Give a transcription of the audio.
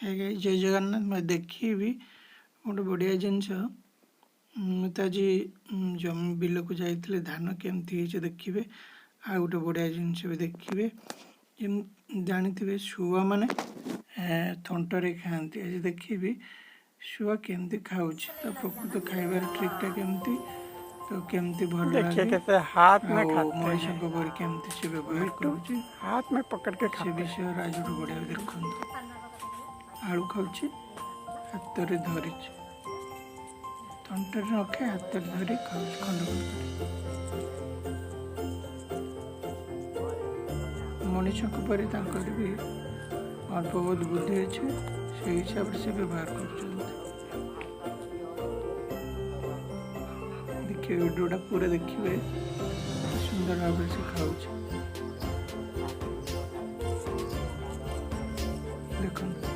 जय जगन्नाथ मैं देखी गोटे बढ़िया जिनस तो आज जमी बिल को जाइए धान केमती देखिए आ गोटे बढ़िया जिनस भी देखिए जानी शुआ माने थंटरे खाती आज देखिए शुआ केमती खाऊँ तो प्रकृत खाइबार ट्रिकटा केमती तो केमती भल देखिए लगे कैसे हाथ में खाते मनीष हैं, पर केमती से व्यवहार करुच्ची हाथ में पकड़ के से खाते हैं। विषय आज गोटे बढ़िया देखु आलू खाऊँ हाथ में धरी तंटर रखे हाथ में धरी खाऊँ खंड मनीष पर भी अल्प बहुत बुद्धि अच्छे से हिसाब से व्यवहार कर देखिए वीडियोटा पूरा देखिए सुंदर भाव से खाऊँ देखो